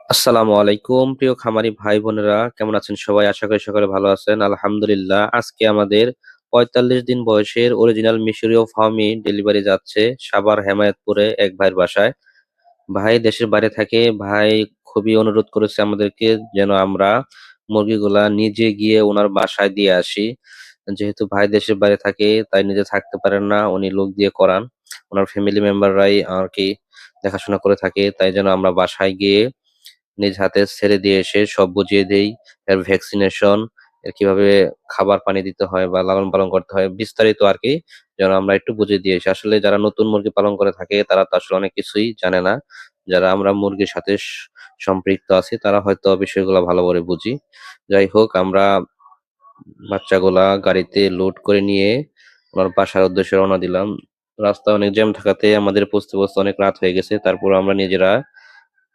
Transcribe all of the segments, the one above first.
আসসালামু আলাইকুম প্রিয় খামারি ভাই বোনেরা, কেমন আছেন সবাই? আশা করি সকলে ভালো আছেন। আলহামদুলিল্লাহ। আজকে আমাদের ৪৫ দিন বয়সের অরিজিনাল মিশরীয় ফার্মি ডেলিভারি যাচ্ছে সাভার হেমায়েতপুরে এক ভাইয়ের বাসায়। ভাই দেশের বাইরে থাকে। ভাই খুবই অনুরোধ করেছে আমাদেরকে যেন আমরা মুরগিগুলা নিজে গিয়ে ওনার বাসায় দিয়ে আসি। যেহেতু ভাই দেশের বাইরে থাকে তাই নিজে থাকতে পারেন না, উনি লোক দিয়ে করান। ওনার ফ্যামিলি মেম্বাররাই আর কি দেখাশোনা করে থাকে, তাই যেন আমরা বাসায় গিয়ে নিজ হাতে ছেড়ে দিয়ে এসে সব বুঝিয়ে দেই। এর ভ্যাকসিনেশন, এর কিভাবে খাবার পানি দিতে হয় বা লালন পালন করতে হয় বিস্তারিত আরকি যেন আমরা একটু বুঝিয়ে দিয়ে এসি। আসলে যারা নতুন মুরগি পালন করে থাকে তারা তো আসলে অনেক কিছুই জানে না। যারা আমরা মুরগির সাথে সম্পৃক্ত আছি তারা হয়তো বিষয়গুলো ভালো করে বুঝি। যাই হোক, আমরা বাচ্চাগুলা গাড়িতে লোড করে নিয়ে ওনার বাসার উদ্দেশ্যে রওনা দিলাম। রাস্তায় অনেক জ্যাম থাকাতে আমাদের পৌঁছতে অনেক রাত হয়ে গেছে। তারপর আমরা নিজেরা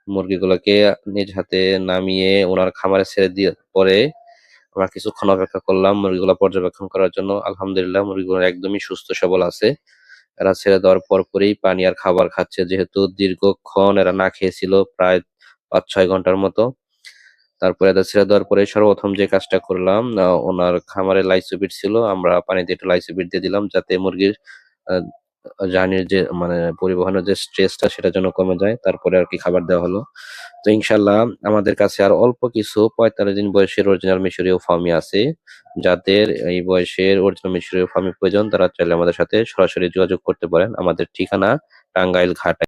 মুরগিগুলোকে নিজ হাতে নামিয়ে উনার খামারে ছেড়ে দিয়ে পরে আমরা কিছুক্ষণ অপেক্ষা করলাম মুরগিগুলো পর্যবেক্ষণ করার জন্য। আলহামদুলিল্লাহ, মুরগিগুলো একদমই সুস্থ সবল আছে। এরা ছেড়ে দেওয়ার পরপরই পানি আর খাবার খাচ্ছে, যেহেতু দীর্ঘক্ষণ এরা না খেয়েছিল, প্রায় ৫-৬ ঘন্টার মতো। তারপরে এদের ছেড়ে দেওয়ার পরে সর্বপ্রথম যে কাজটা করলাম, ওনার খামারে লাইসোবিট ছিল। আমরা পানিতে একটু লাইসোবিট দিয়ে দিলাম যাতে মুরগির আ জার্নির যে মানে পরিবহনের যে স্ট্রেসটা সেটা যেন কমে যায়। তারপরে আরকি খাবার দেওয়া হলো। তো ইনশাআল্লাহ আমাদের কাছে আর অল্প কিছু ৪৫ দিন বয়সের অরিজিনাল মিশরীয় ফার্মি আছে। যাদের এই বয়সের অরিজিনাল মিশরীয় ফার্মি প্রয়োজন তারা চাইলে আমাদের সাথে সরাসরি যোগাযোগ করতে পারেন। আমাদের ঠিকানা টাঙ্গাইল ঘাট।